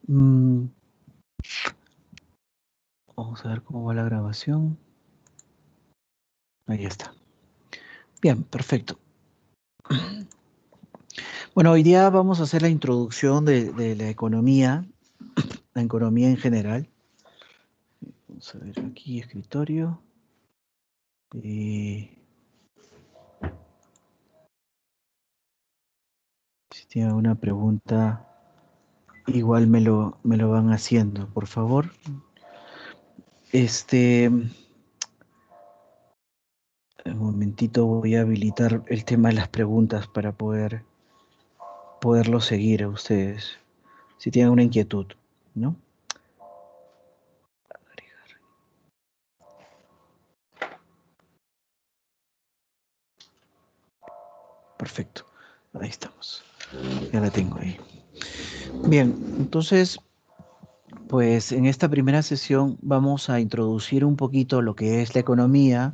Mm, Vamos a ver cómo va la grabación. Ahí está. Bien, perfecto. Bueno, hoy día vamos a hacer la introducción de la economía en general. Vamos a ver aquí, escritorio. Y si tienen alguna pregunta, igual me lo van haciendo, por favor. Un momentito voy a habilitar el tema de las preguntas para poderlo seguir a ustedes, si tienen una inquietud, ¿no? Perfecto, ahí estamos, ya la tengo ahí. Bien, entonces, pues en esta primera sesión vamos a introducir un poquito lo que es la economía,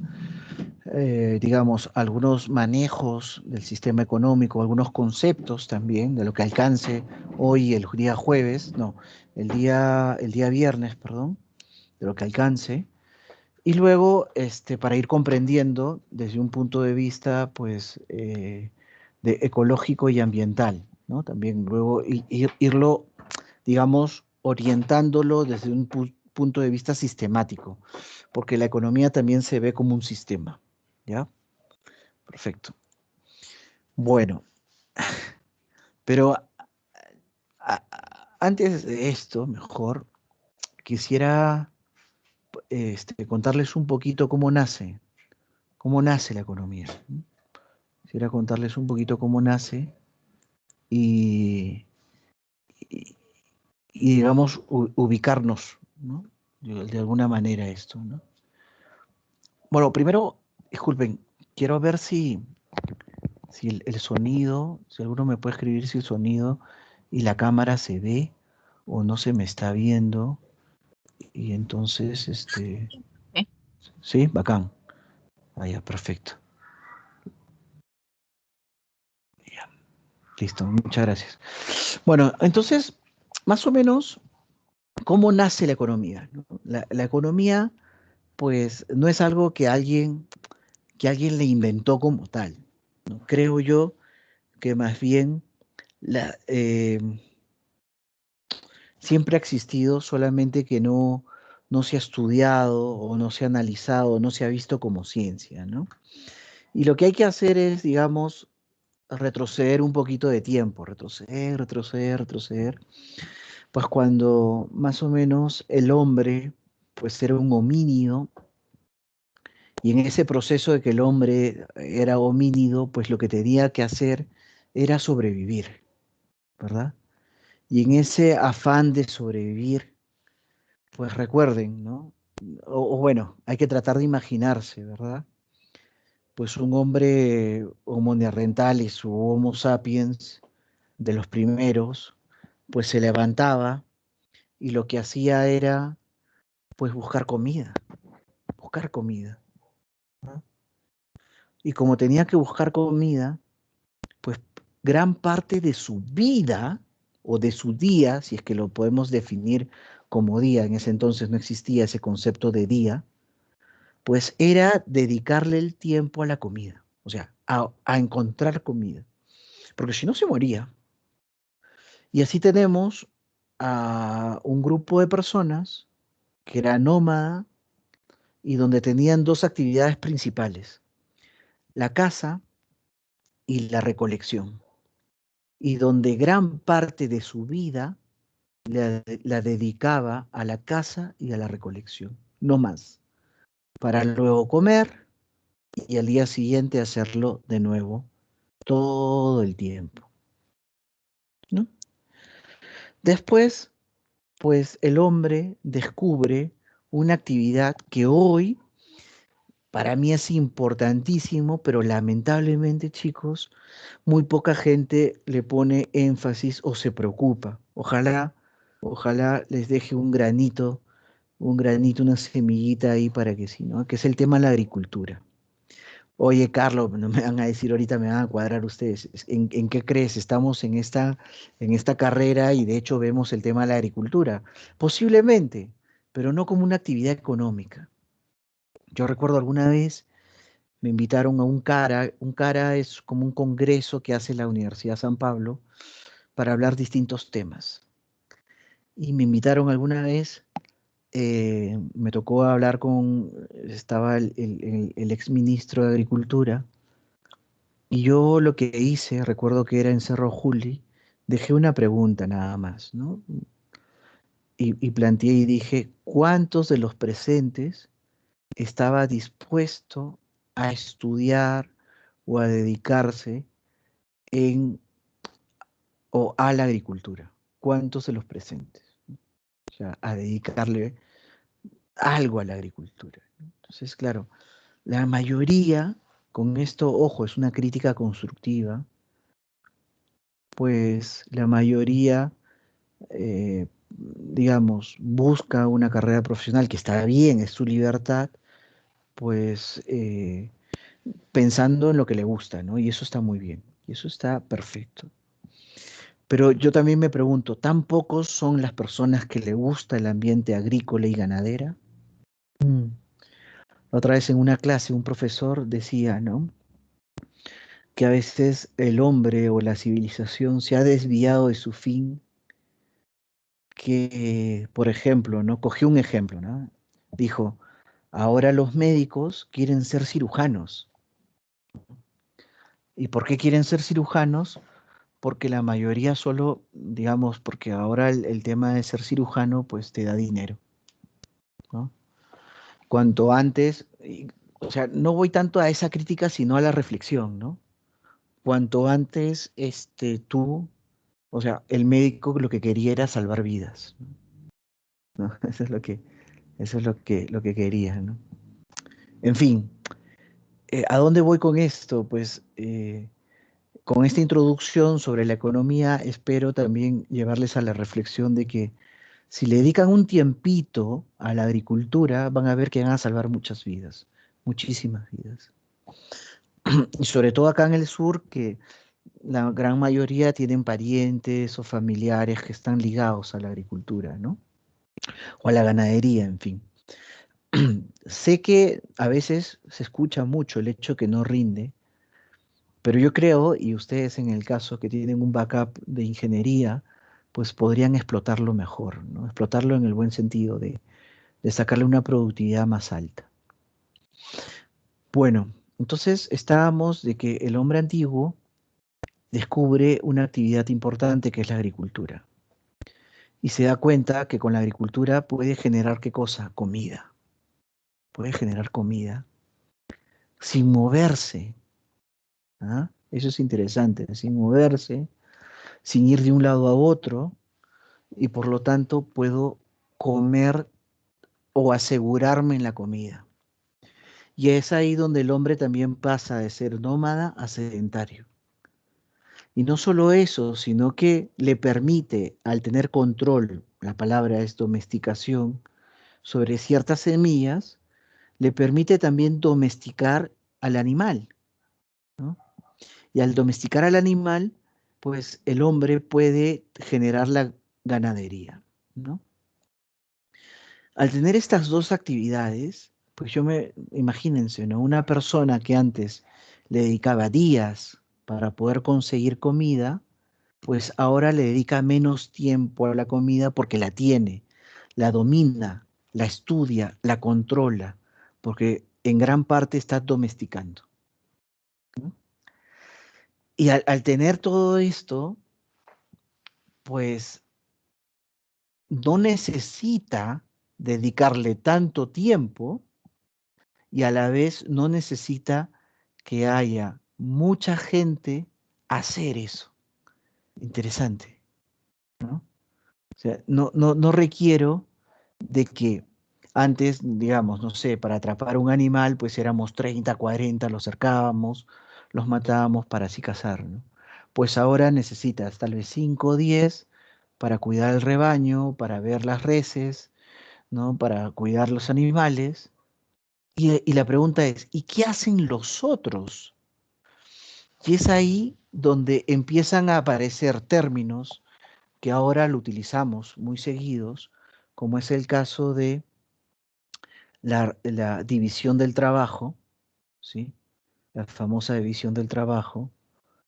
digamos, algunos manejos del sistema económico, algunos conceptos también de lo que alcance hoy, el día jueves, no, el día viernes, perdón, de lo que alcance. Y luego, para ir comprendiendo desde un punto de vista, pues, de ecológico y ambiental, ¿no? También luego irlo, digamos, orientándolo desde un punto de vista sistemático, porque la economía también se ve como un sistema, ¿ya? Perfecto. Bueno, pero antes de esto, mejor, quisiera, contarles un poquito cómo nace la economía. Quisiera contarles un poquito cómo nace y, y- y, digamos, ubicarnos, ¿no? De alguna manera esto, ¿no? Bueno, primero, disculpen, quiero ver si el sonido, si alguno me puede escribir si el sonido y la cámara se ve o no se me está viendo. Y entonces, ¿Eh? sí, bacán. Ah, ya, perfecto. Ya, listo, muchas gracias. Bueno, entonces, más o menos, ¿cómo nace la economía? ¿No? La economía, pues, no es algo que alguien le inventó como tal, ¿no? Creo yo que más bien la, siempre ha existido, solamente que no se ha estudiado o no se ha analizado, no se ha visto como ciencia, ¿no? Y lo que hay que hacer es, digamos, retroceder un poquito de tiempo, retroceder, retroceder, retroceder, pues cuando más o menos el hombre, pues era un homínido, y en ese proceso de que el hombre era homínido, pues lo que tenía que hacer era sobrevivir, ¿verdad? Y en ese afán de sobrevivir, pues recuerden, ¿no? O bueno, hay que tratar de imaginarse, ¿verdad? Pues un hombre Homo neanderthalis o Homo sapiens de los primeros, pues se levantaba y lo que hacía era, pues buscar comida, ¿no? Y como tenía que buscar comida, pues gran parte de su vida o de su día, si es que lo podemos definir como día, en ese entonces no existía ese concepto de día, pues era dedicarle el tiempo a la comida, o sea, a encontrar comida, porque si no se moría. Y así tenemos a un grupo de personas que era nómada y donde tenían dos actividades principales, la caza y la recolección, y donde gran parte de su vida la dedicaba a la caza y a la recolección, no más, para luego comer y al día siguiente hacerlo de nuevo todo el tiempo, ¿no? Después, pues el hombre descubre una actividad que hoy para mí es importantísimo, pero lamentablemente, chicos, muy poca gente le pone énfasis o se preocupa. Ojalá les deje un granito, una semillita ahí para que sí, ¿no? Que es el tema de la agricultura. Oye, Carlos, no me van a decir ahorita, me van a cuadrar ustedes. ¿En qué crees? Estamos en esta carrera y de hecho vemos el tema de la agricultura. Posiblemente, pero no como una actividad económica. Yo recuerdo alguna vez me invitaron a un CARA. Un CARA es como un congreso que hace la Universidad San Pablo para hablar distintos temas. Y me invitaron alguna vez, me tocó hablar estaba el ex ministro de Agricultura. Y yo lo que hice, recuerdo que era en Cerro Juli, dejé una pregunta nada más, ¿no? Y planteé y dije, ¿cuántos de los presentes estaba dispuesto a estudiar o a dedicarse en o a la agricultura? ¿Cuántos de los presentes? O sea, a dedicarle algo a la agricultura. Entonces, claro, la mayoría, con esto, ojo, es una crítica constructiva, pues la mayoría digamos, busca una carrera profesional que está bien, es su libertad, pues pensando en lo que le gusta, ¿no? Y eso está muy bien, y eso está perfecto. Pero yo también me pregunto, ¿tan pocos son las personas que le gusta el ambiente agrícola y ganadera? Mm. Otra vez en una clase un profesor decía, ¿no? Que a veces el hombre o la civilización se ha desviado de su fin, que, por ejemplo, ¿no? Cogió un ejemplo, ¿no? Dijo, ahora los médicos quieren ser cirujanos. ¿Y por qué quieren ser cirujanos? Porque la mayoría solo, digamos, porque ahora el tema de ser cirujano, pues te da dinero, ¿no? Cuanto antes, o sea, no voy tanto a esa crítica, sino a la reflexión, ¿no? Cuanto antes, tú, o sea, el médico lo que quería era salvar vidas, ¿no? Eso es lo que quería, ¿no? En fin, ¿a dónde voy con esto? Pues con esta introducción sobre la economía, espero también llevarles a la reflexión de que si le dedican un tiempito a la agricultura, van a ver que van a salvar muchas vidas, muchísimas vidas. Y sobre todo acá en el sur, que la gran mayoría tienen parientes o familiares que están ligados a la agricultura, ¿no? O a la ganadería, en fin. Sé que a veces se escucha mucho el hecho que no rinde, pero yo creo, y ustedes en el caso que tienen un backup de ingeniería, pues podrían explotarlo mejor, ¿no? Explotarlo en el buen sentido de sacarle una productividad más alta. Bueno, entonces estábamos de que el hombre antiguo descubre una actividad importante que es la agricultura. Y se da cuenta que con la agricultura puede generar qué cosa? Comida. Puede generar comida sin moverse. ¿Ah? Eso es interesante, sin moverse, sin ir de un lado a otro, y por lo tanto puedo comer o asegurarme en la comida. Y es ahí donde el hombre también pasa de ser nómada a sedentario. Y no solo eso, sino que le permite, al tener control, la palabra es domesticación, sobre ciertas semillas, le permite también domesticar al animal, ¿no? Y al domesticar al animal, pues el hombre puede generar la ganadería, ¿no? Al tener estas dos actividades, pues imagínense, ¿no? Una persona que antes le dedicaba días para poder conseguir comida, pues ahora le dedica menos tiempo a la comida porque la tiene, la domina, la estudia, la controla, porque en gran parte está domesticando, ¿no? Y al tener todo esto, pues no necesita dedicarle tanto tiempo y a la vez no necesita que haya mucha gente a hacer eso. Interesante, ¿no? O sea, no requiero de que antes, digamos, no sé, para atrapar un animal, pues éramos 30, 40, los cercábamos, los matábamos para así cazar, ¿no? Pues ahora necesitas tal vez 5 o 10 para cuidar el rebaño, para ver las reses, ¿no? Para cuidar los animales, Y la pregunta es, ¿y qué hacen los otros? Y es ahí donde empiezan a aparecer términos que ahora lo utilizamos muy seguidos, como es el caso de la división del trabajo, ¿sí? La famosa división del trabajo,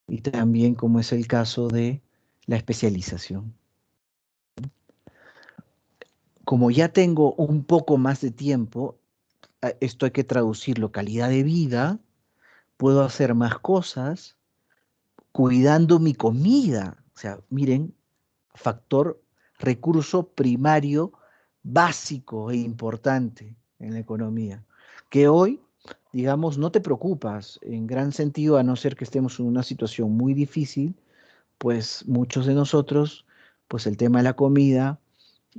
y también como es el caso de la especialización. Como ya tengo un poco más de tiempo, esto hay que traducirlo, calidad de vida, puedo hacer más cosas cuidando mi comida. O sea, miren, factor, recurso primario, básico e importante en la economía, que hoy, digamos, no te preocupas en gran sentido, a no ser que estemos en una situación muy difícil, pues muchos de nosotros, pues el tema de la comida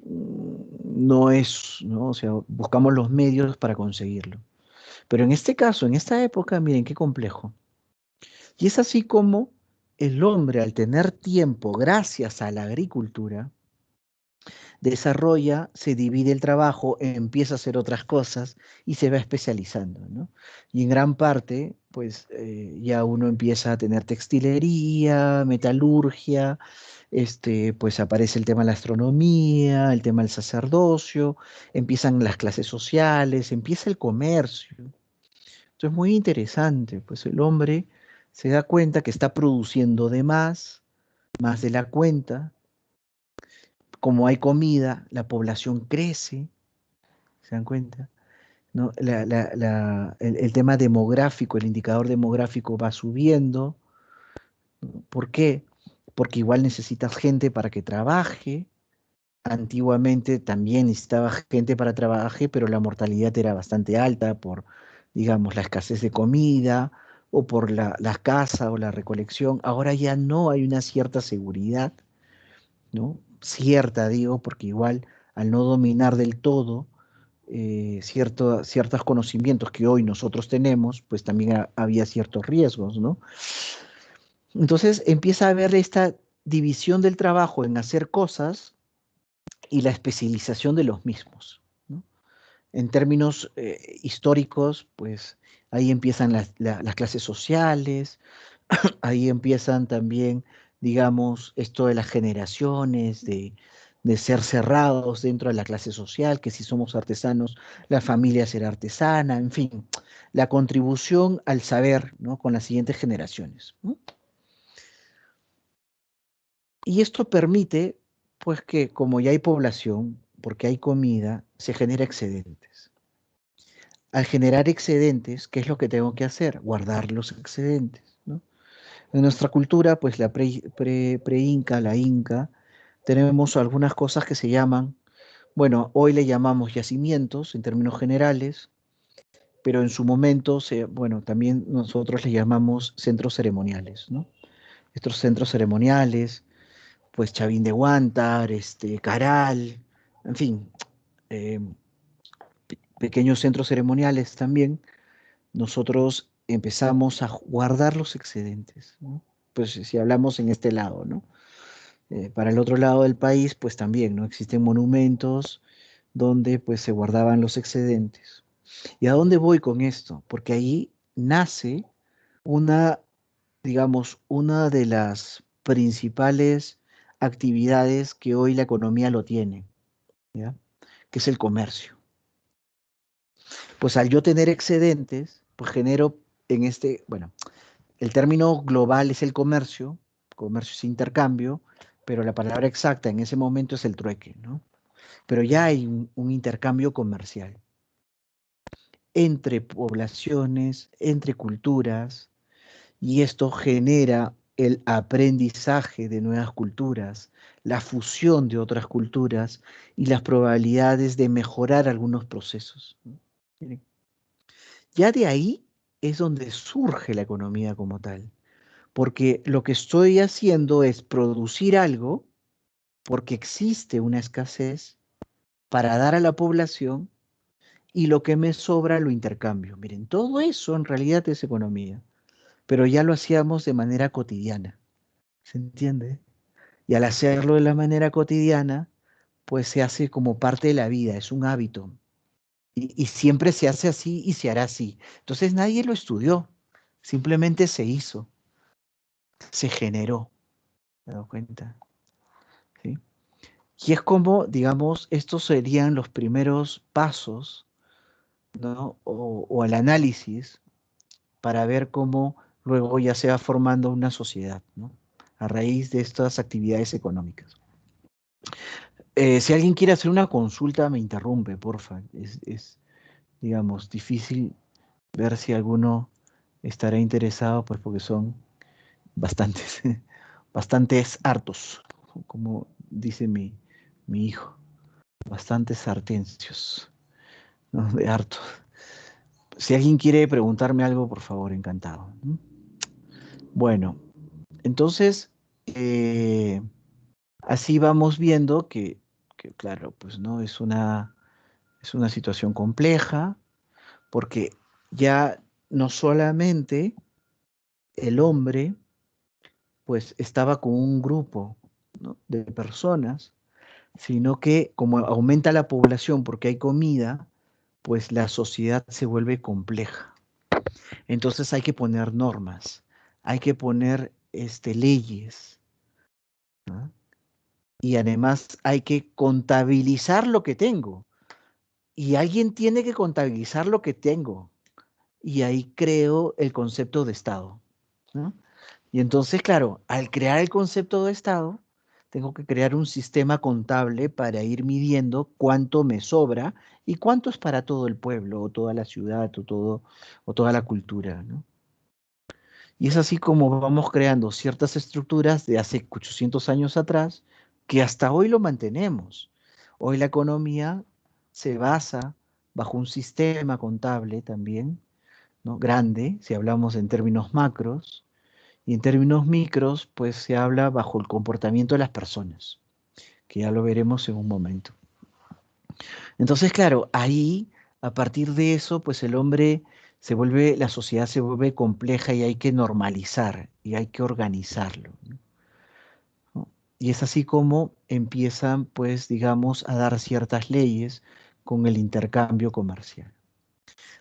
no es, ¿no? O sea, buscamos los medios para conseguirlo. Pero en este caso, en esta época, miren qué complejo. Y es así como el hombre, al tener tiempo gracias a la agricultura, desarrolla, se divide el trabajo, empieza a hacer otras cosas y se va especializando, ¿no? Y en gran parte, pues ya uno empieza a tener textilería, metalurgia, pues aparece el tema de la astronomía, el tema del sacerdocio, empiezan las clases sociales, empieza el comercio. Esto es muy interesante, pues el hombre se da cuenta que está produciendo de más de la cuenta. Como hay comida, la población crece, ¿se dan cuenta? ¿No? El tema demográfico, el indicador demográfico va subiendo. ¿Por qué? Porque igual necesitas gente para que trabaje. Antiguamente también necesitaba gente para trabajar, pero la mortalidad era bastante alta por, digamos, la escasez de comida o por la caza o la recolección. Ahora ya no hay una cierta seguridad, ¿no? Cierta, digo, porque igual al no dominar del todo ciertos conocimientos que hoy nosotros tenemos, pues también había ciertos riesgos, ¿no? Entonces empieza a haber esta división del trabajo en hacer cosas y la especialización de los mismos, ¿no? En términos históricos, pues ahí empiezan las clases sociales, ahí empiezan también, digamos, esto de las generaciones, de ser cerrados dentro de la clase social, que si somos artesanos, la familia será artesana, en fin, la contribución al saber, ¿no? Con las siguientes generaciones, ¿no? Y esto permite, pues, que como ya hay población, porque hay comida, se genera excedentes. Al generar excedentes, ¿qué es lo que tengo que hacer? Guardar los excedentes, ¿no? En nuestra cultura, pues la pre-inca, la inca, tenemos algunas cosas que se llaman, bueno, hoy le llamamos yacimientos en términos generales, pero en su momento, bueno, también nosotros le llamamos centros ceremoniales, ¿no? Estos centros ceremoniales, pues Chavín de Huántar, Caral, en fin, eh, pequeños centros ceremoniales también, nosotros empezamos a guardar los excedentes, ¿no? Pues si hablamos en este lado, ¿no? Para el otro lado del país, pues también, ¿no? Existen monumentos donde pues se guardaban los excedentes. ¿Y a dónde voy con esto? Porque ahí nace una, digamos, una de las principales actividades que hoy la economía lo tiene, ¿ya? Que es el comercio. Pues al yo tener excedentes, pues genero bueno, el término global es el comercio es intercambio, pero la palabra exacta en ese momento es el trueque, ¿no? Pero ya hay un intercambio comercial entre poblaciones, entre culturas, y esto genera el aprendizaje de nuevas culturas, la fusión de otras culturas y las probabilidades de mejorar algunos procesos, ¿no? Miren, ya de ahí es donde surge la economía como tal, porque lo que estoy haciendo es producir algo porque existe una escasez para dar a la población y lo que me sobra lo intercambio. Miren, todo eso en realidad es economía, pero ya lo hacíamos de manera cotidiana, ¿se entiende? Y al hacerlo de la manera cotidiana, pues se hace como parte de la vida, es un hábito. Y siempre se hace así y se hará así. Entonces nadie lo estudió, simplemente se hizo, se generó, ¿te das cuenta? ¿Sí? Y es como, digamos, estos serían los primeros pasos, ¿no? O el análisis para ver cómo luego ya se va formando una sociedad, ¿no? A raíz de estas actividades económicas. Si alguien quiere hacer una consulta, me interrumpe, porfa. Digamos, difícil ver si alguno estará interesado, pues porque son bastantes, bastantes hartos, como dice mi hijo, bastantes sartencios, ¿no? De hartos. Si alguien quiere preguntarme algo, por favor, encantado. ¿No? Bueno, entonces, así vamos viendo que, claro, pues no es una situación compleja, porque ya no solamente el hombre, pues estaba con un grupo, ¿no? de personas, sino que como aumenta la población porque hay comida, pues la sociedad se vuelve compleja. Entonces hay que poner normas, hay que poner leyes, ¿no? Y además hay que contabilizar lo que tengo. Y alguien tiene que contabilizar lo que tengo. Y ahí creo el concepto de Estado, ¿no? Y entonces, claro, al crear el concepto de Estado, tengo que crear un sistema contable para ir midiendo cuánto me sobra y cuánto es para todo el pueblo, o toda la ciudad, o toda la cultura, ¿no? Y es así como vamos creando ciertas estructuras de hace 800 años atrás que hasta hoy lo mantenemos. Hoy la economía se basa bajo un sistema contable también, ¿no? Grande, si hablamos en términos macros, y en términos micros, pues se habla bajo el comportamiento de las personas, que ya lo veremos en un momento. Entonces, claro, ahí, a partir de eso, pues el hombre se vuelve, la sociedad se vuelve compleja y hay que normalizar y hay que organizarlo, ¿no? Y es así como empiezan, pues, digamos, a dar ciertas leyes con el intercambio comercial.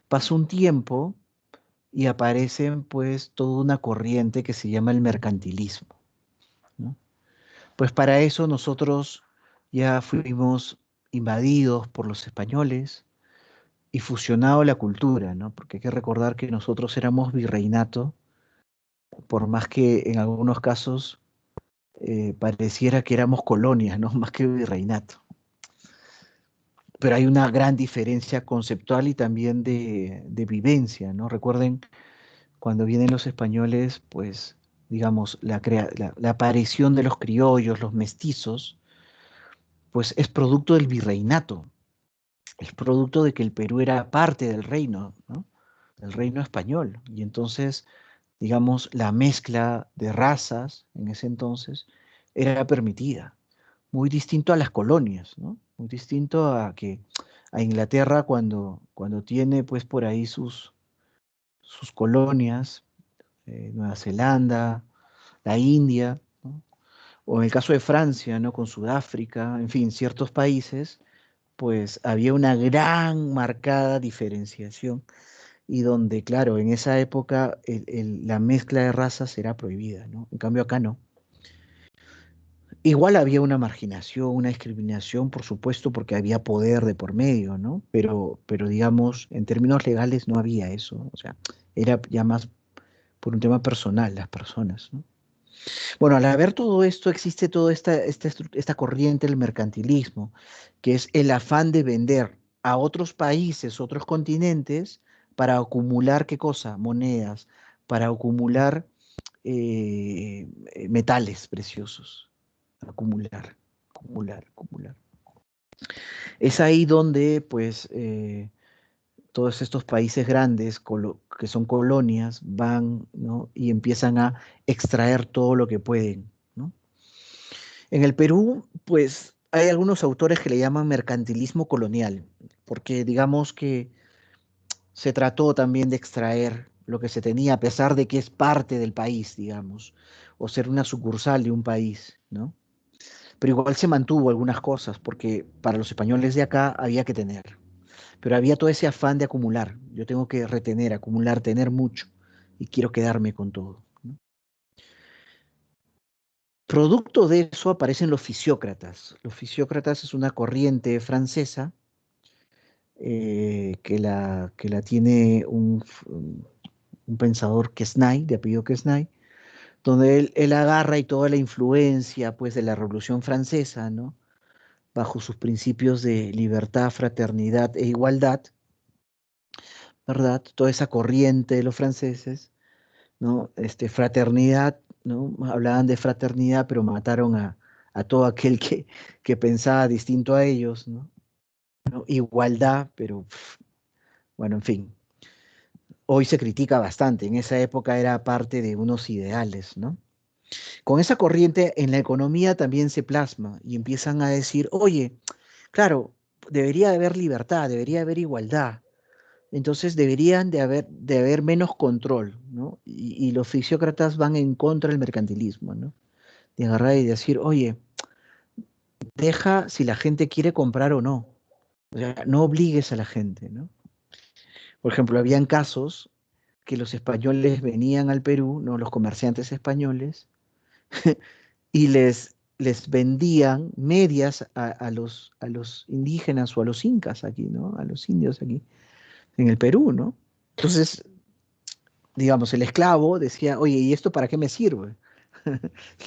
Pasa un tiempo y aparecen, pues, toda una corriente que se llama el mercantilismo, ¿no? Pues para eso nosotros ya fuimos invadidos por los españoles y fusionado la cultura, ¿no? Porque hay que recordar que nosotros éramos virreinato, por más que en algunos casos pareciera que éramos colonias, ¿no? Más que virreinato. Pero hay una gran diferencia conceptual y también de vivencia, ¿no? Recuerden, cuando vienen los españoles, pues, digamos, la aparición de los criollos, los mestizos, pues es producto del virreinato, es producto de que el Perú era parte del reino, ¿no? Del reino español. Y entonces, digamos, la mezcla de razas en ese entonces era permitida. Muy distinto a las colonias, ¿no? Muy distinto a que a Inglaterra cuando tiene pues por ahí sus colonias, Nueva Zelanda, la India, ¿no? O en el caso de Francia, ¿no? Con Sudáfrica, en fin, ciertos países, pues había una gran marcada diferenciación y donde, claro, en esa época la mezcla de razas era prohibida, ¿no? En cambio acá no. Igual había una marginación, una discriminación, por supuesto, porque había poder de por medio, ¿no? Pero digamos, en términos legales no había eso, o sea, era ya más por un tema personal, las personas, ¿no? Bueno, al haber todo esto, existe toda esta corriente del mercantilismo, que es el afán de vender a otros países, otros continentes, para acumular, ¿qué cosa? Monedas, para acumular metales preciosos, acumular, acumular, acumular. Es ahí donde, pues, todos estos países grandes que son colonias van, ¿no? Y empiezan a extraer todo lo que pueden, ¿no? En el Perú, pues hay algunos autores que le llaman mercantilismo colonial, porque digamos que se trató también de extraer lo que se tenía, a pesar de que es parte del país, digamos, o ser una sucursal de un país, ¿no? Pero igual se mantuvo algunas cosas, porque para los españoles de acá había que tener. Pero había todo ese afán de acumular. Yo tengo que retener, acumular, tener mucho y quiero quedarme con todo, ¿no? Producto de eso aparecen los fisiócratas. Los fisiócratas es una corriente francesa que la tiene un pensador Quesnay, de apellido Quesnay, donde él agarra y toda la influencia pues, de la Revolución Francesa, ¿no? Bajo sus principios de libertad, fraternidad e igualdad, ¿verdad? Toda esa corriente de los franceses, ¿no? Fraternidad, ¿no? Hablaban de fraternidad, pero mataron a todo aquel que pensaba distinto a ellos, ¿no? ¿No? Igualdad, pero bueno, en fin, hoy se critica bastante, en esa época era parte de unos ideales, ¿no? Con esa corriente en la economía también se plasma y empiezan a decir, oye, claro, debería haber libertad, debería haber igualdad, entonces deberían de haber menos control, ¿no? Y los fisiócratas van en contra del mercantilismo, ¿no? De agarrar y decir, oye, deja si la gente quiere comprar o no, o sea, no obligues a la gente, ¿no? Por ejemplo, habían casos que los españoles venían al Perú, ¿no? Los comerciantes españoles, y les vendían medias a los indígenas o a los incas aquí, ¿no? A los indios aquí, en el Perú, ¿no? Entonces, digamos, el esclavo decía, oye, ¿y esto para qué me sirve?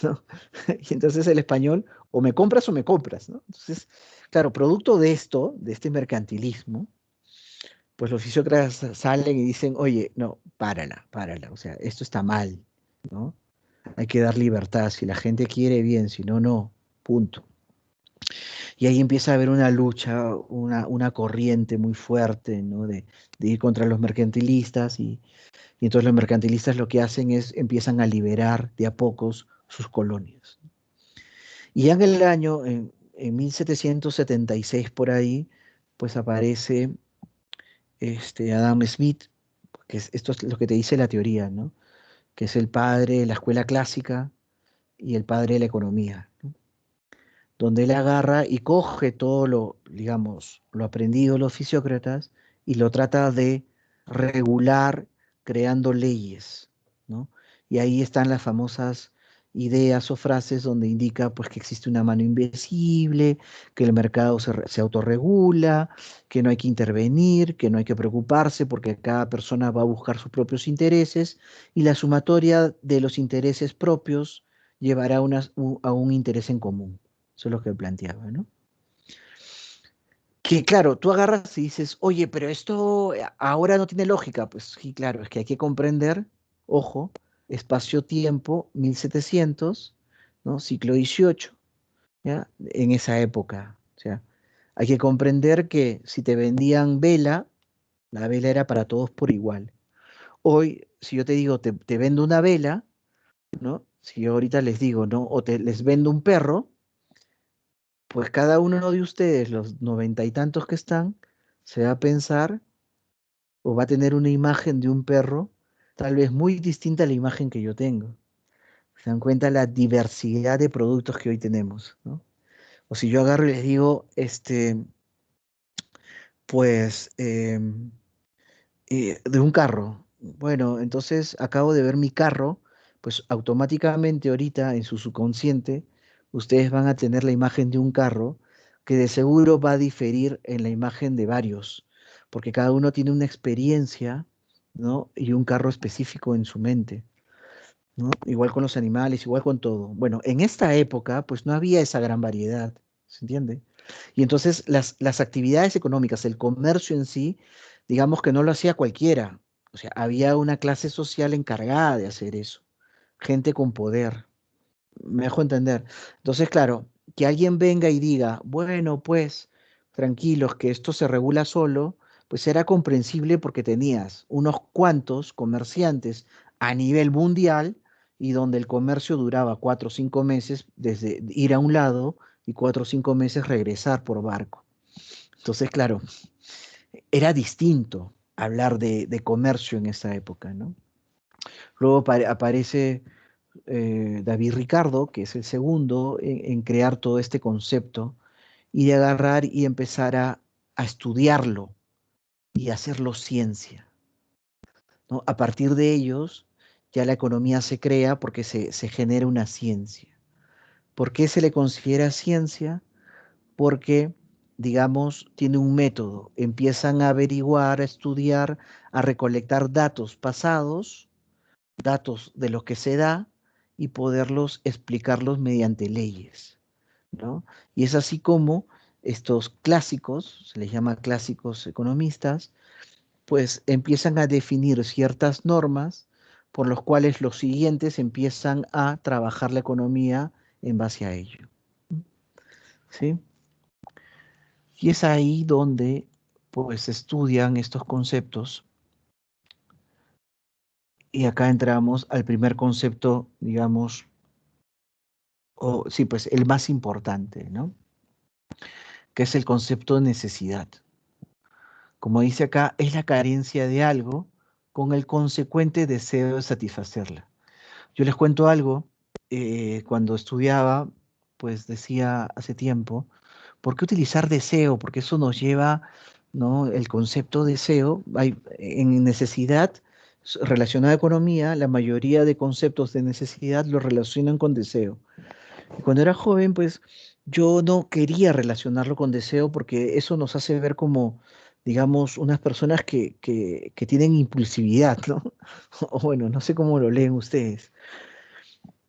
¿No? Y entonces el español, o me compras, ¿no? Entonces, claro, producto de esto, de este mercantilismo, pues los fisiócratas salen y dicen, oye, no, párala, o sea, esto está mal, ¿no? Hay que dar libertad, si la gente quiere, bien, si no, no, punto. Y ahí empieza a haber una lucha, una corriente muy fuerte, ¿no? De ir contra los mercantilistas y entonces los mercantilistas lo que hacen es empiezan a liberar de a pocos sus colonias. Y ya en el año, en 1776 por ahí, pues aparece Adam Smith, esto es lo que te dice la teoría, ¿no? Que es el padre de la escuela clásica y el padre de la economía, ¿no? Donde él agarra y coge todo lo, digamos, lo aprendido de los fisiócratas y lo trata de regular creando leyes, ¿no? Y ahí están las famosas ideas o frases donde indica pues que existe una mano invisible, que el mercado se autorregula, que no hay que intervenir, que no hay que preocuparse porque cada persona va a buscar sus propios intereses y la sumatoria de los intereses propios llevará a un interés en común. Eso es lo que planteaba, ¿no? Que claro, tú agarras y dices, oye, pero esto ahora no tiene lógica. Pues sí, claro, es que hay que comprender, ojo, espacio-tiempo, 1700, ¿no? Siglo XVIII, ¿ya? En esa época. O sea, hay que comprender que si te vendían vela, la vela era para todos por igual. Hoy, si yo te digo, te vendo una vela, ¿no? Si yo ahorita les digo, ¿no? O les vendo un perro, pues cada uno de ustedes, los noventa y tantos que están, se va a pensar o va a tener una imagen de un perro tal vez muy distinta a la imagen que yo tengo. Se dan cuenta la diversidad de productos que hoy tenemos, ¿no? O si yo agarro y les digo, pues, de un carro. Bueno, entonces acabo de ver mi carro, pues automáticamente ahorita en su subconsciente ustedes van a tener la imagen de un carro que de seguro va a diferir en la imagen de varios, porque cada uno tiene una experiencia, ¿no? Y un carro específico en su mente, ¿no? Igual con los animales, igual con todo. Bueno, en esta época, pues no había esa gran variedad, ¿se entiende? Y entonces las actividades económicas, el comercio en sí, digamos que no lo hacía cualquiera. O sea, había una clase social encargada de hacer eso, gente con poder. Me dejo entender. Entonces, claro, que alguien venga y diga, bueno, pues, tranquilos, que esto se regula solo, pues era comprensible porque tenías unos cuantos comerciantes a nivel mundial y donde el comercio duraba 4 o 5 meses desde ir a un lado y 4 o 5 meses regresar por barco. Entonces, claro, era distinto hablar de comercio en esa época, ¿no? Luego aparece David Ricardo, que es el segundo en crear todo este concepto y de agarrar y empezar a estudiarlo, y hacerlos ciencia, ¿no? A partir de ellos, ya la economía se crea porque se genera una ciencia. ¿Por qué se le considera ciencia? Porque, digamos, tiene un método. Empiezan a averiguar, a estudiar, a recolectar datos pasados, datos de los que se da, y poderlos explicarlos mediante leyes, ¿no? Y es así como estos clásicos, se les llama clásicos economistas, pues empiezan a definir ciertas normas por los cuales los siguientes empiezan a trabajar la economía en base a ello, ¿sí? Y es ahí donde pues se estudian estos conceptos, y acá entramos al primer concepto, digamos, o sí, pues el más importante, ¿no? Que es el concepto de necesidad. Como dice acá, es la carencia de algo con el consecuente deseo de satisfacerla. Yo les cuento algo, cuando estudiaba, pues decía hace tiempo, ¿por qué utilizar deseo? Porque eso nos lleva, ¿no? El concepto deseo, hay, en necesidad relacionada a economía, la mayoría de conceptos de necesidad lo relacionan con deseo. Y cuando era joven, pues yo no quería relacionarlo con deseo porque eso nos hace ver como, digamos, unas personas que tienen impulsividad, ¿no? O bueno, no sé cómo lo leen ustedes.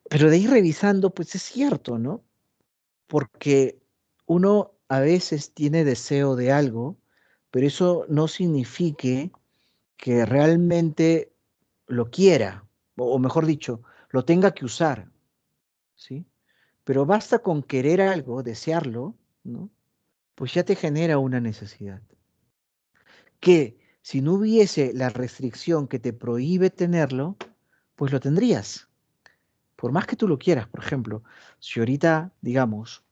Pero de ahí revisando, pues es cierto, ¿no? Porque uno a veces tiene deseo de algo, pero eso no significa que realmente lo quiera, o mejor dicho, lo tenga que usar, ¿sí? Pero basta con querer algo, desearlo, ¿no? Pues ya te genera una necesidad. Que si no hubiese la restricción que te prohíbe tenerlo, pues lo tendrías. Por más que tú lo quieras, por ejemplo, si ahorita, digamos,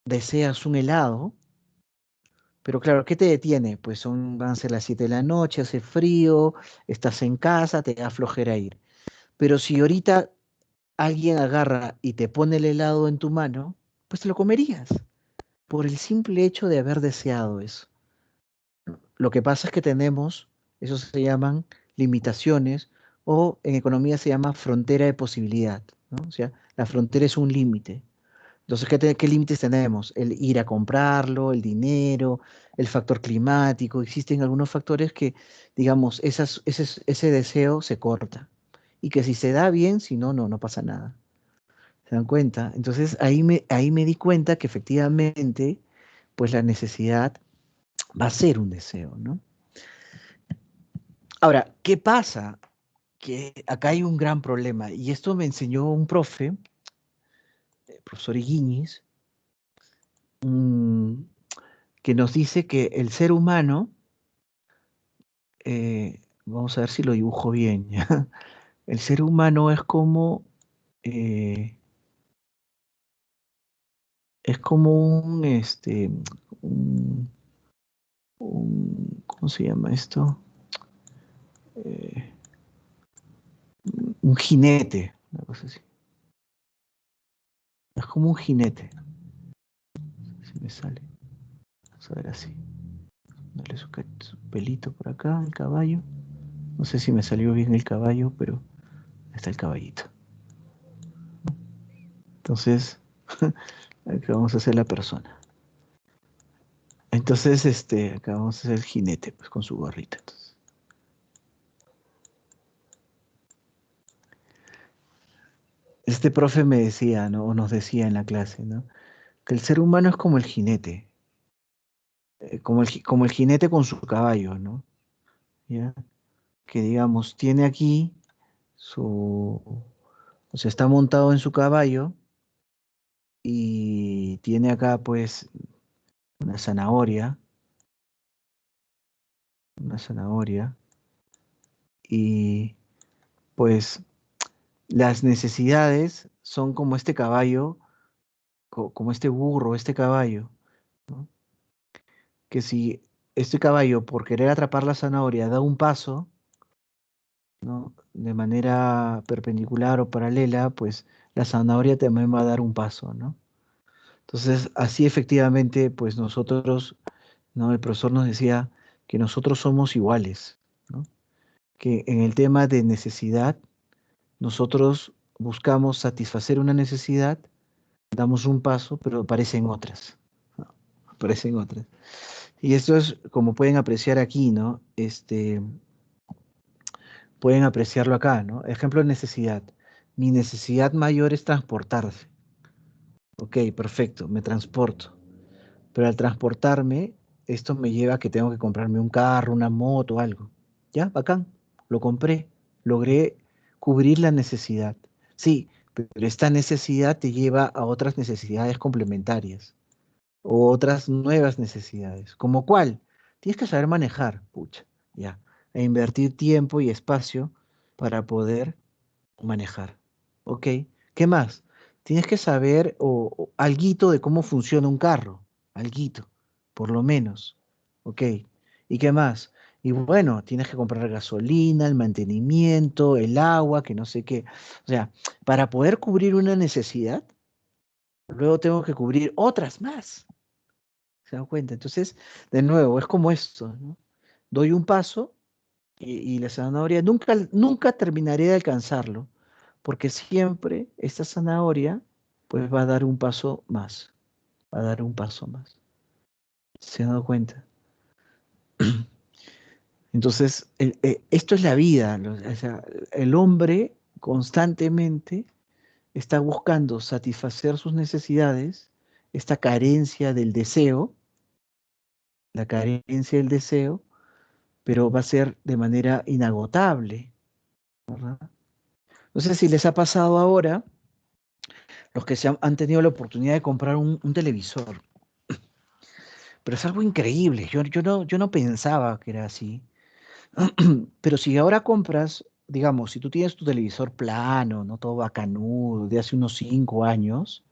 deseas un helado, pero claro, ¿qué te detiene? Pues van a ser las 7 de la noche, hace frío, estás en casa, te da flojera ir. Pero si ahorita alguien agarra y te pone el helado en tu mano, pues te lo comerías, por el simple hecho de haber deseado eso. Lo que pasa es que tenemos, eso se llaman limitaciones, o en economía se llama frontera de posibilidad, ¿no? O sea, la frontera es un límite. Entonces, ¿qué límites tenemos? El ir a comprarlo, el dinero, el factor climático. Existen algunos factores que, digamos, ese deseo se corta. Y que si se da bien, si no, no pasa nada. ¿Se dan cuenta? Entonces, ahí me di cuenta que efectivamente, pues la necesidad va a ser un deseo, ¿no? Ahora, ¿qué pasa? Que acá hay un gran problema. Y esto me enseñó un profe, el profesor Higuiñez, mm, que nos dice que el ser humano, vamos a ver si lo dibujo bien, ¿ya? El ser humano eh, es como un, ¿cómo se llama esto? Eh, un jinete, una cosa así. Es como un jinete. Si me sale. Vamos a ver así. Dale su pelito por acá, el caballo. No sé si me salió bien el caballo, pero está el caballito. Entonces, acá vamos a hacer la persona. Entonces, acá vamos a hacer el jinete, pues con su gorrita. Entonces, este profe me decía, ¿no? O nos decía en la clase, ¿no? Que el ser humano es como el jinete, como el jinete con su caballo, ¿no? ¿Ya? Que digamos, tiene aquí o sea, está montado en su caballo y tiene acá, pues, una zanahoria, y pues las necesidades son como este caballo, como este burro, este caballo, ¿no? Que si este caballo, por querer atrapar la zanahoria, da un paso, ¿no? De manera perpendicular o paralela, pues la zanahoria también va a dar un paso, ¿no? Entonces, así efectivamente, pues nosotros, ¿no? El profesor nos decía que nosotros somos iguales, ¿no? Que en el tema de necesidad, nosotros buscamos satisfacer una necesidad, damos un paso, pero aparecen otras, ¿no? Aparecen otras. Y esto es, como pueden apreciar aquí, ¿no? Pueden apreciarlo acá, ¿no? Ejemplo de necesidad. Mi necesidad mayor es transportarse. Ok, perfecto, me transporto. Pero al transportarme, esto me lleva a que tengo que comprarme un carro, una moto, algo. Ya, bacán, lo compré, logré cubrir la necesidad. Sí, pero esta necesidad te lleva a otras necesidades complementarias o otras nuevas necesidades. ¿Como cuál? Tienes que saber manejar, pucha, ya, e invertir tiempo y espacio para poder manejar. ¿Ok? ¿Qué más? Tienes que saber o alguito de cómo funciona un carro, alguito, por lo menos. ¿Ok? ¿Y qué más? Y bueno, tienes que comprar gasolina, el mantenimiento, el agua, que no sé qué. O sea, para poder cubrir una necesidad, luego tengo que cubrir otras más. ¿Se dan cuenta? Entonces, de nuevo, es como esto, ¿no? Doy un paso y la zanahoria nunca terminaré de alcanzarlo, porque siempre esta zanahoria pues va a dar un paso más, va a dar un paso más. ¿Se han dado cuenta? Entonces, esto es la vida, o sea, el hombre constantemente está buscando satisfacer sus necesidades, esta carencia del deseo, la carencia del deseo, pero va a ser de manera inagotable, ¿verdad? No sé si les ha pasado ahora, los que han tenido la oportunidad de comprar un televisor, pero es algo increíble. Yo no pensaba que era así. Pero si ahora compras, digamos, si tú tienes tu televisor plano, no todo bacanudo, de hace unos 5 años,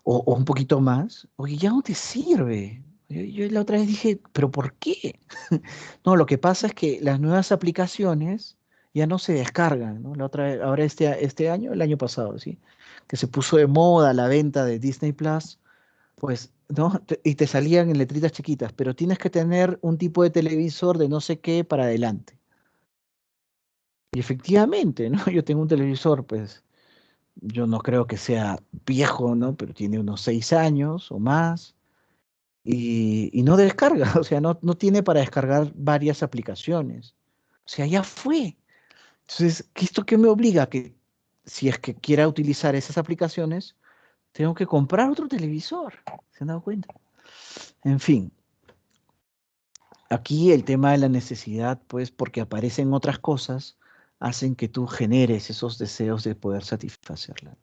o un poquito más, oye, ya no te sirve. Yo la otra vez dije, ¿pero por qué? No, lo que pasa es que las nuevas aplicaciones ya no se descargan, ¿no? La otra vez, ahora este año, el año pasado, ¿sí? Que se puso de moda la venta de Disney Plus, pues, ¿no? Y te salían en letritas chiquitas, pero tienes que tener un tipo de televisor de no sé qué para adelante. Y efectivamente, ¿no? Yo tengo un televisor, pues, yo no creo que sea viejo, ¿no? Pero tiene unos 6 años o más. Y no descarga, o sea, no tiene para descargar varias aplicaciones. O sea, ya fue. Entonces, ¿esto qué me obliga? Que si es que quiera utilizar esas aplicaciones, tengo que comprar otro televisor. ¿Se han dado cuenta? En fin, aquí el tema de la necesidad, pues porque aparecen otras cosas, hacen que tú generes esos deseos de poder satisfacerla.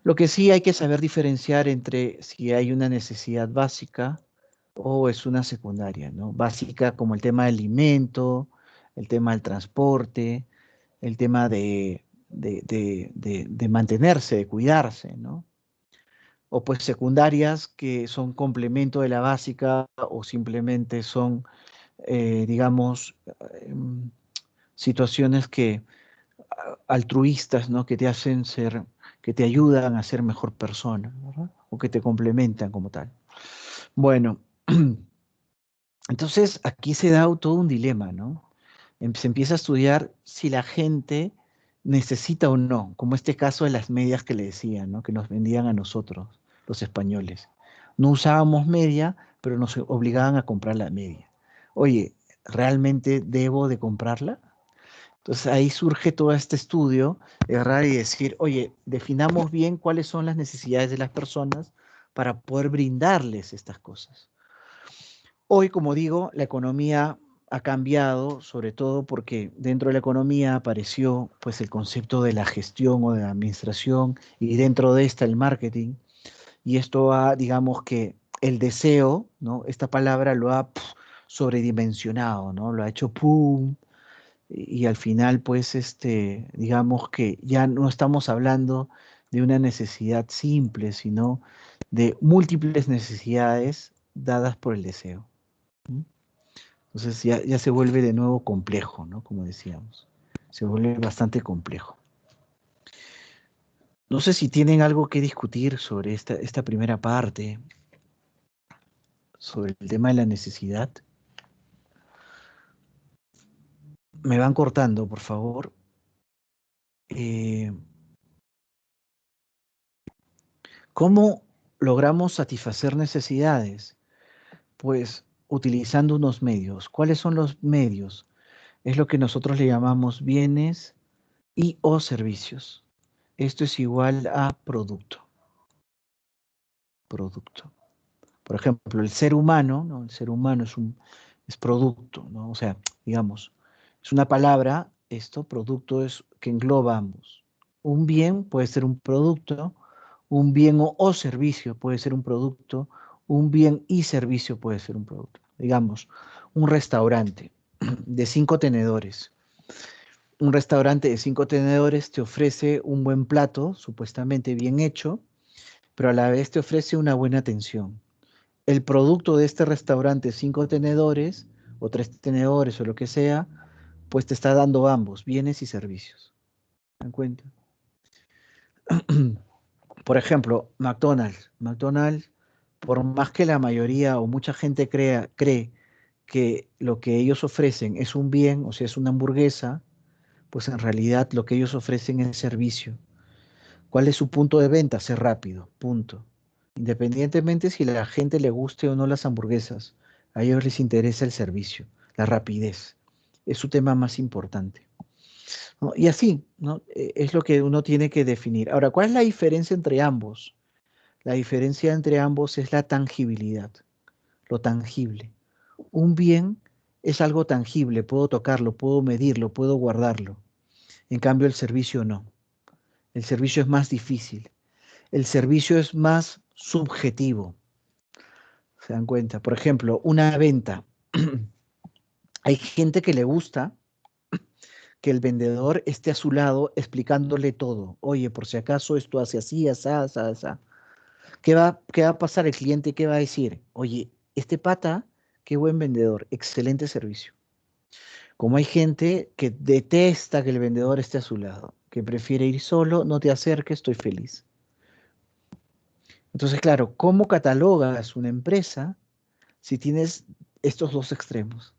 Lo que sí hay que saber diferenciar entre si hay una necesidad básica o es una secundaria, ¿no? Básica como el tema del alimento, el tema del transporte, el tema de mantenerse, de cuidarse, ¿no? O pues secundarias que son complemento de la básica o simplemente son, digamos, em, situaciones que altruistas, ¿no? Que te hacen ser, que te ayudan a ser mejor persona, ¿verdad? O que te complementan como tal. Bueno, entonces aquí se da todo un dilema, ¿no? Se empieza a estudiar si la gente necesita o no, como este caso de las medias que le decían, ¿no? Que nos vendían a nosotros, los españoles. No usábamos media, pero nos obligaban a comprar la media. Oye, ¿realmente debo de comprarla? Entonces ahí surge todo este estudio de agarrar y decir, oye, definamos bien cuáles son las necesidades de las personas para poder brindarles estas cosas. Hoy, como digo, la economía ha cambiado, sobre todo porque dentro de la economía apareció pues el concepto de la gestión o de la administración y dentro de esta el marketing. Y esto ha, digamos que el deseo, ¿no? Esta palabra lo ha sobredimensionado, ¿no? Lo ha hecho pum, y al final, pues, digamos que ya no estamos hablando de una necesidad simple, sino de múltiples necesidades dadas por el deseo. ¿Mm? Entonces ya se vuelve de nuevo complejo, ¿no? Como decíamos, se vuelve bastante complejo. No sé si tienen algo que discutir sobre esta primera parte, sobre el tema de la necesidad. Me van cortando, por favor. ¿Cómo logramos satisfacer necesidades? Pues utilizando unos medios. ¿Cuáles son los medios? Es lo que nosotros le llamamos bienes y o servicios. Esto es igual a producto. Producto. Por ejemplo, el ser humano, ¿no? El ser humano es producto, ¿no? O sea, digamos, es una palabra, esto, producto es que engloba ambos. Un bien puede ser un producto, un bien o servicio puede ser un producto, un bien y servicio puede ser un producto. Digamos, un restaurante de 5 tenedores. Un restaurante de 5 tenedores te ofrece un buen plato, supuestamente bien hecho, pero a la vez te ofrece una buena atención. El producto de este restaurante, 5 tenedores o 3 tenedores o lo que sea, pues te está dando ambos, bienes y servicios. ¿Se dan cuenta? Por ejemplo, McDonald's. McDonald's, por más que la mayoría o mucha gente cree que lo que ellos ofrecen es un bien, o sea, es una hamburguesa, pues en realidad lo que ellos ofrecen es servicio. ¿Cuál es su punto de venta? Ser rápido, punto. Independientemente si a la gente le guste o no las hamburguesas, a ellos les interesa el servicio, la rapidez. Es su tema más importante, ¿no? Y así, ¿no? Es lo que uno tiene que definir. Ahora, ¿cuál es la diferencia entre ambos? La diferencia entre ambos es la tangibilidad, lo tangible. Un bien es algo tangible, puedo tocarlo, puedo medirlo, puedo guardarlo. En cambio, el servicio no. El servicio es más difícil. El servicio es más subjetivo. ¿Se dan cuenta? Por ejemplo, una venta. Hay gente que le gusta que el vendedor esté a su lado explicándole todo. Oye, por si acaso esto hace así, asá, asá, asá. Qué va a pasar el cliente? ¿Qué va a decir? Oye, este pata, qué buen vendedor, excelente servicio. Como hay gente que detesta que el vendedor esté a su lado, que prefiere ir solo, no te acerques, estoy feliz. Entonces, claro, ¿cómo catalogas una empresa si tienes estos dos extremos?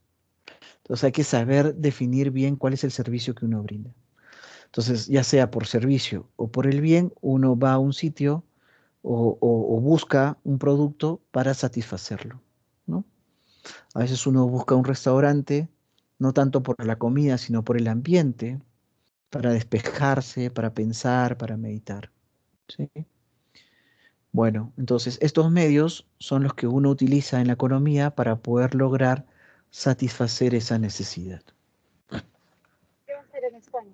Entonces hay que saber definir bien cuál es el servicio que uno brinda. Entonces, ya sea por servicio o por el bien, uno va a un sitio o busca un producto para satisfacerlo, ¿no? A veces uno busca un restaurante, no tanto por la comida, sino por el ambiente, para despejarse, para pensar, para meditar, ¿sí? Bueno, entonces estos medios son los que uno utiliza en la economía para poder lograr satisfacer esa necesidad. ¿Qué va a hacer en España?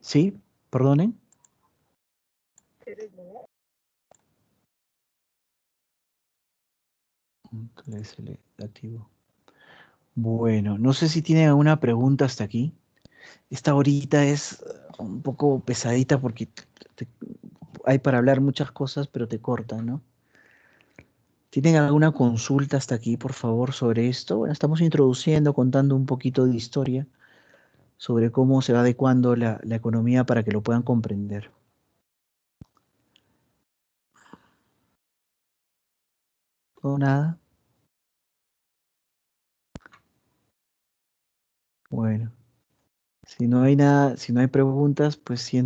¿Sí? ¿Perdonen? Activo. Bueno, no sé si tienen alguna pregunta hasta aquí. Esta horita es un poco pesadita porque te- hay para hablar muchas cosas, pero te corta, ¿no? ¿Tienen alguna consulta hasta aquí, por favor, sobre esto? Bueno, estamos introduciendo, contando un poquito de historia sobre cómo se va adecuando la economía para que lo puedan comprender. ¿O nada? Bueno, si no hay nada, si no hay preguntas, pues siento